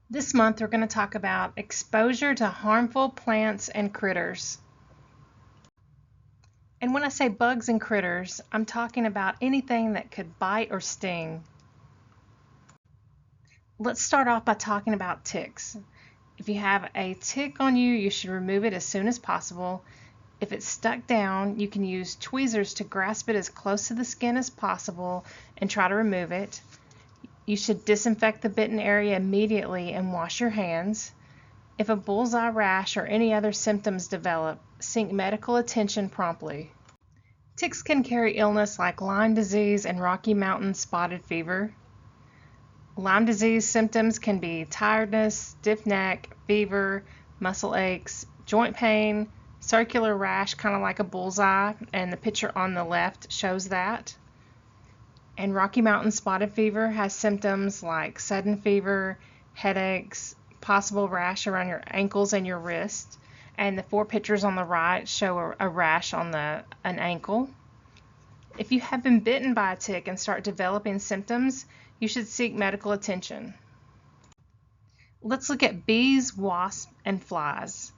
This month we're going to talk about exposure to harmful plants and critters. And when I say bugs and critters, I'm talking about anything that could bite or sting. Let's start off by talking about ticks. If you have a tick on you, you should remove it as soon as possible. If it's stuck down, you can use tweezers to grasp it as close to the skin as possible and try to remove it. You should disinfect the bitten area immediately and wash your hands. If a bullseye rash or any other symptoms develop, seek medical attention promptly. Ticks can carry illness like Lyme disease and Rocky Mountain spotted fever. Lyme disease symptoms can be tiredness, stiff neck, fever, muscle aches, joint pain, circular rash kind of like a bullseye, and the picture on the left shows that. And Rocky Mountain spotted fever has symptoms like sudden fever, headaches, possible rash around your ankles and your wrist. And the 4 pictures on the right show a rash on an ankle. If you have been bitten by a tick and start developing symptoms, you should seek medical attention. Let's look at bees, wasps, and flies.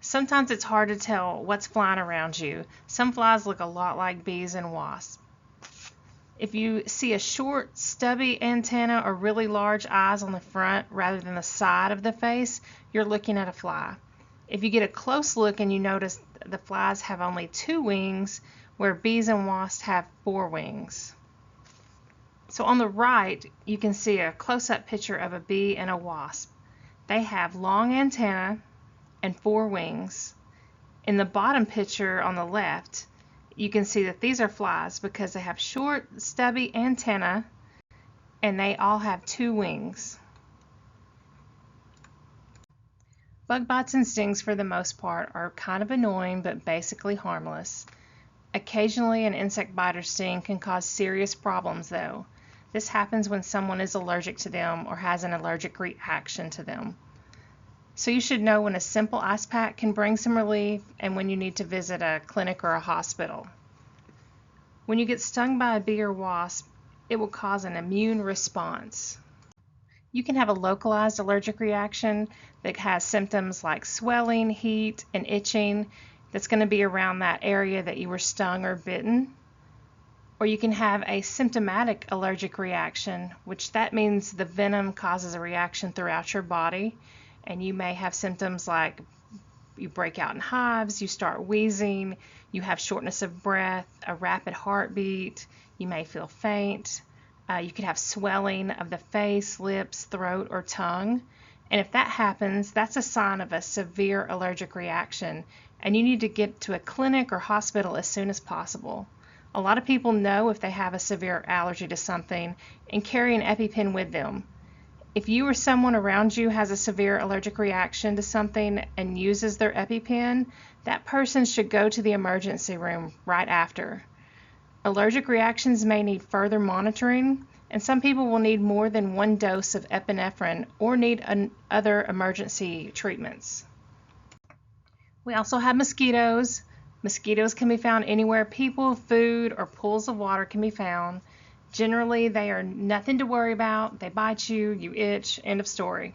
Sometimes it's hard to tell what's flying around you. Some flies look a lot like bees and wasps. If you see a short, stubby antenna or really large eyes on the front rather than the side of the face, you're looking at a fly. If you get a close look and you notice the flies have only 2 wings, where bees and wasps have 4 wings. So on the right, you can see a close-up picture of a bee and a wasp. They have long antennae and 4 wings. In the bottom picture on the left, you can see that these are flies because they have short, stubby antennae and they all have 2 wings. Bug bites and stings for the most part are kind of annoying but basically harmless. Occasionally an insect bite or sting can cause serious problems though. This happens when someone is allergic to them or has an allergic reaction to them. So you should know when a simple ice pack can bring some relief and when you need to visit a clinic or a hospital. When you get stung by a bee or wasp, it will cause an immune response. You can have a localized allergic reaction that has symptoms like swelling, heat, and itching that's going to be around that area that you were stung or bitten. Or you can have a symptomatic allergic reaction, which that means the venom causes a reaction throughout your body, and you may have symptoms like you break out in hives, you start wheezing, you have shortness of breath, a rapid heartbeat, you may feel faint, you could have swelling of the face, lips, throat, or tongue. And if that happens, that's a sign of a severe allergic reaction, and you need to get to a clinic or hospital as soon as possible. A lot of people know if they have a severe allergy to something and carry an EpiPen with them. If you or someone around you has a severe allergic reaction to something and uses their EpiPen, that person should go to the emergency room right after. Allergic reactions may need further monitoring, and some people will need more than 1 dose of epinephrine or need other emergency treatments. We also have mosquitoes. Mosquitoes can be found anywhere people, food, or pools of water can be found. Generally, they are nothing to worry about. They bite you, you itch, end of story.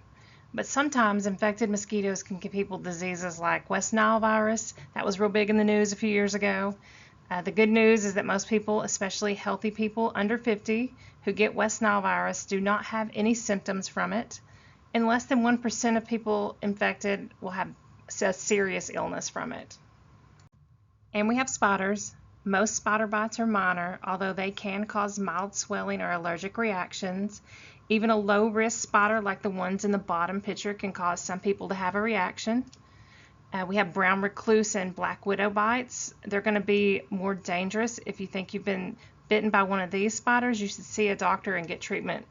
But sometimes infected mosquitoes can give people diseases like West Nile virus. That was real big in the news a few years ago. The good news is that most people, especially healthy people under 50 who get West Nile virus, do not have any symptoms from it. And less than 1% of people infected will have a serious illness from it. And we have spiders. Most spider bites are minor, although they can cause mild swelling or allergic reactions. Even a low-risk spider like the ones in the bottom picture can cause some people to have a reaction. We have brown recluse and black widow bites. They're going to be more dangerous. If you think you've been bitten by one of these spiders, you should see a doctor and get treatment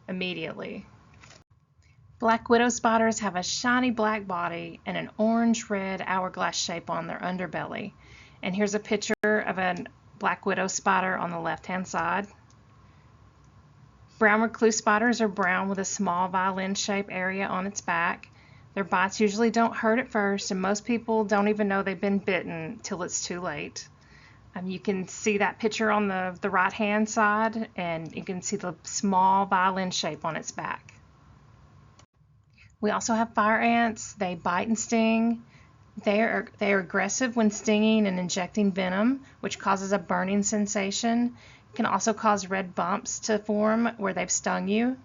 immediately. Black widow spiders have a shiny black body and an orange-red hourglass shape on their underbelly. And here's a picture of a black widow spider on the left-hand side. Brown recluse spiders are brown with a small violin-shaped area on its back. Their bites usually don't hurt at first, and most people don't even know they've been bitten till it's too late. You can see that picture on the right-hand side, and you can see the small violin shape on its back. We also have fire ants. They bite and sting. They are aggressive when stinging and injecting venom, which causes a burning sensation. It can also cause red bumps to form where they've stung you.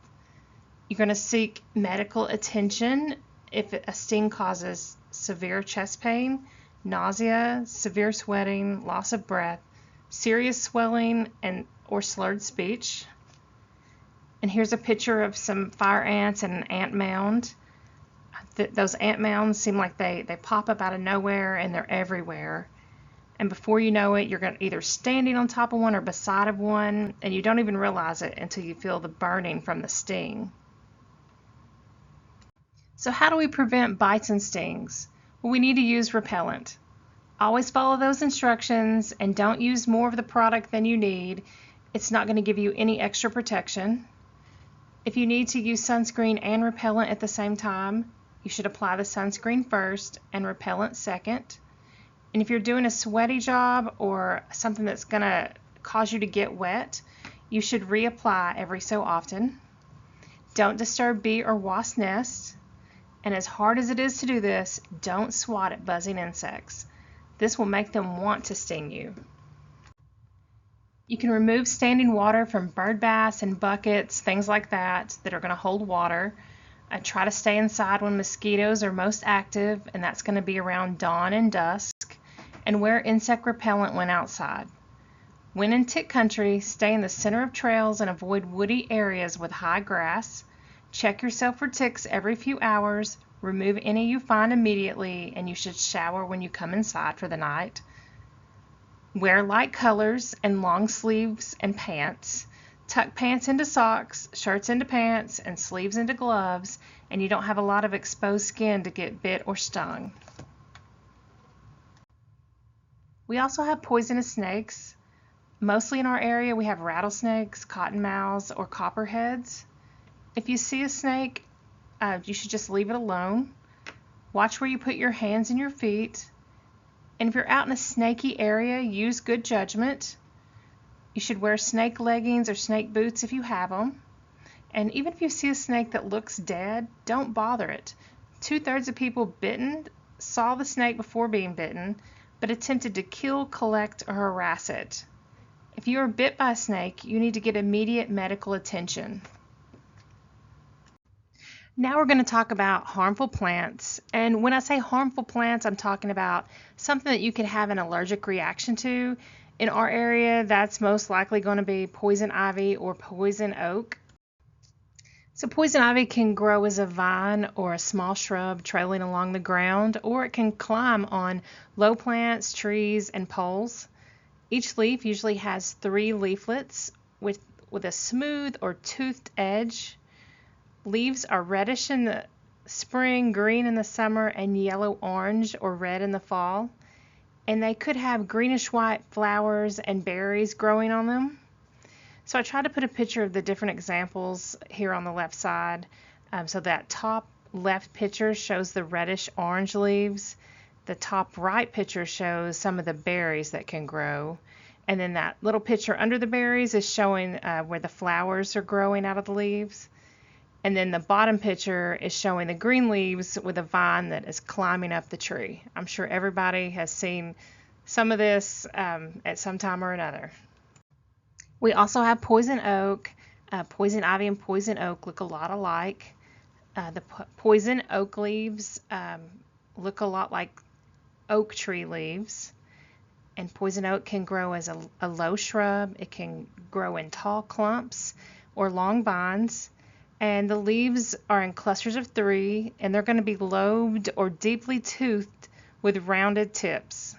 You're going to seek medical attention if a sting causes severe chest pain, nausea, severe sweating, loss of breath, serious swelling, or slurred speech. And here's a picture of some fire ants and an ant mound. Those ant mounds seem like they pop up out of nowhere, and they're everywhere. And before you know it, you're either standing on top of one or beside of one, and you don't even realize it until you feel the burning from the sting. So how do we prevent bites and stings? Well, we need to use repellent. Always follow those instructions and don't use more of the product than you need. It's not going to give you any extra protection. If you need to use sunscreen and repellent at the same time, you should apply the sunscreen first and repellent second. And if you're doing a sweaty job or something that's going to cause you to get wet, you should reapply every so often. Don't disturb bee or wasp nests. And as hard as it is to do this, don't swat at buzzing insects. This will make them want to sting you. You can remove standing water from bird baths and buckets, things like that are going to hold water. Try to stay inside when mosquitoes are most active, and that's going to be around dawn and dusk. And wear insect repellent when outside. When in tick country, stay in the center of trails and avoid woody areas with high grass. Check yourself for ticks every few hours. Remove any you find immediately, and you should shower when you come inside for the night. Wear light colors and long sleeves and pants. Tuck pants into socks, shirts into pants, and sleeves into gloves, and you don't have a lot of exposed skin to get bit or stung. We also have poisonous snakes. Mostly in our area we have rattlesnakes, cottonmouths, or copperheads. If you see a snake, you should just leave it alone. Watch where you put your hands and your feet. And if you're out in a snaky area, use good judgment. You should wear snake leggings or snake boots if you have them. And even if you see a snake that looks dead, don't bother it. 2/3 of people bitten saw the snake before being bitten, but attempted to kill, collect, or harass it. If you are bit by a snake, you need to get immediate medical attention. Now we're going to talk about harmful plants. And when I say harmful plants, I'm talking about something that you could have an allergic reaction to. In our area, that's most likely going to be poison ivy or poison oak. So poison ivy can grow as a vine or a small shrub trailing along the ground, or it can climb on low plants, trees, and poles. Each leaf usually has 3 leaflets with a smooth or toothed edge. Leaves are reddish in the spring, green in the summer, and yellow-orange or red in the fall. And they could have greenish-white flowers and berries growing on them. So I tried to put a picture of the different examples here on the left side. So that top left picture shows the reddish-orange leaves. The top right picture shows some of the berries that can grow. And then that little picture under the berries is showing where the flowers are growing out of the leaves. And then the bottom picture is showing the green leaves with a vine that is climbing up the tree. I'm sure everybody has seen some of this at some time or another. We also have poison oak. Poison ivy and poison oak look a lot alike. The poison oak leaves look a lot like oak tree leaves. And poison oak can grow as a low shrub. It can grow in tall clumps or long vines. And the leaves are in clusters of 3, and they're going to be lobed or deeply toothed with rounded tips.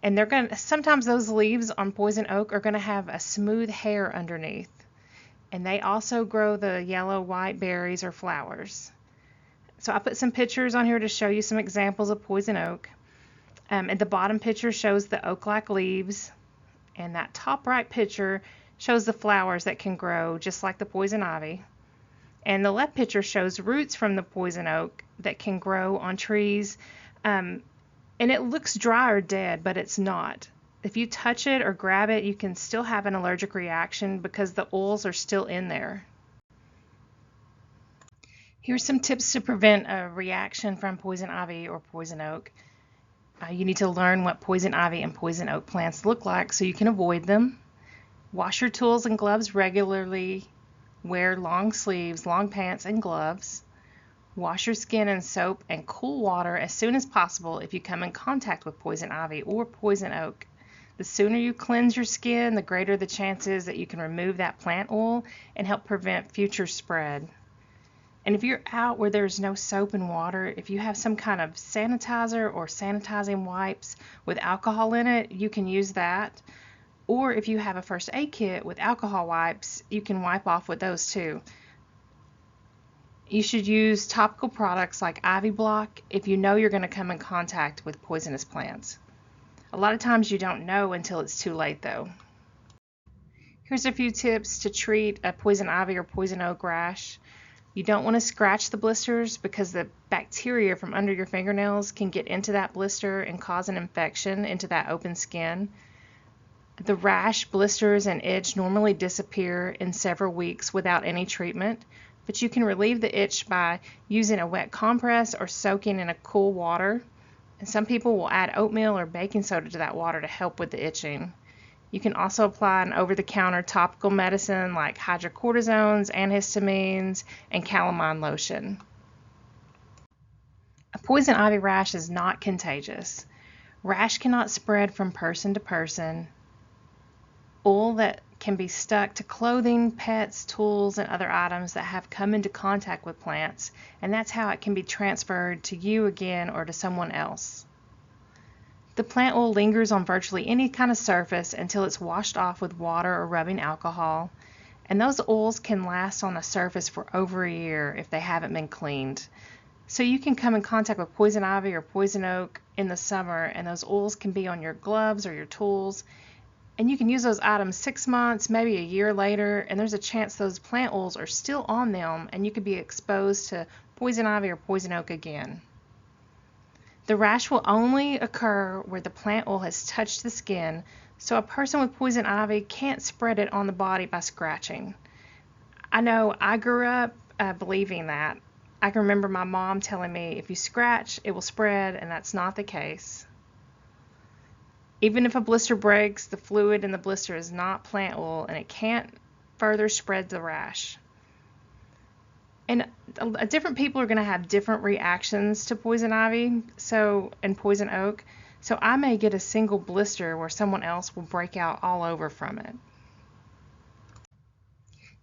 And sometimes those leaves on poison oak are going to have a smooth hair underneath. And they also grow the yellow-white berries or flowers. So I put some pictures on here to show you some examples of poison oak. And the bottom picture shows the oak-like leaves, and that top right picture shows the flowers that can grow just like the poison ivy. And the left picture shows roots from the poison oak that can grow on trees. And it looks dry or dead, but it's not. If you touch it or grab it, you can still have an allergic reaction because the oils are still in there. Here's some tips to prevent a reaction from poison ivy or poison oak. You need to learn what poison ivy and poison oak plants look like so you can avoid them. Wash your tools and gloves regularly. Wear long sleeves, long pants, and gloves. Wash your skin in soap and cool water as soon as possible if you come in contact with poison ivy or poison oak. The sooner you cleanse your skin, the greater the chances that you can remove that plant oil and help prevent future spread. And if you're out where there's no soap and water, if you have some kind of sanitizer or sanitizing wipes with alcohol in it, you can use that. Or if you have a first aid kit with alcohol wipes, you can wipe off with those too. You should use topical products like Ivy Block if you know you're going to come in contact with poisonous plants. A lot of times you don't know until it's too late though. Here's a few tips to treat a poison ivy or poison oak rash. You don't want to scratch the blisters because the bacteria from under your fingernails can get into that blister and cause an infection into that open skin. The rash, blisters, and itch normally disappear in several weeks without any treatment, but you can relieve the itch by using a wet compress or soaking in a cool water. And some people will add oatmeal or baking soda to that water to help with the itching. You can also apply an over-the-counter topical medicine like hydrocortisones, antihistamines, and calamine lotion. A poison ivy rash is not contagious. Rash cannot spread from person to person. Oil that can be stuck to clothing, pets, tools, and other items that have come into contact with plants, and that's how it can be transferred to you again or to someone else. The plant oil lingers on virtually any kind of surface until it's washed off with water or rubbing alcohol, and those oils can last on a surface for over a year if they haven't been cleaned. So you can come in contact with poison ivy or poison oak in the summer, and those oils can be on your gloves or your tools, and you can use those items 6 months, maybe a year later, and there's a chance those plant oils are still on them and you could be exposed to poison ivy or poison oak again. The rash will only occur where the plant oil has touched the skin, so a person with poison ivy can't spread it on the body by scratching. I know I grew up believing that. I can remember my mom telling me if you scratch, it will spread, and that's not the case. Even if a blister breaks, the fluid in the blister is not plant oil, and it can't further spread the rash. And different people are going to have different reactions to poison ivy and poison oak. So I may get a single blister where someone else will break out all over from it.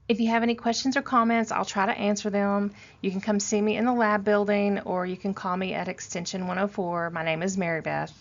If you have any questions or comments, I'll try to answer them. You can come see me in the lab building, or you can call me at extension 104. My name is Mary Beth.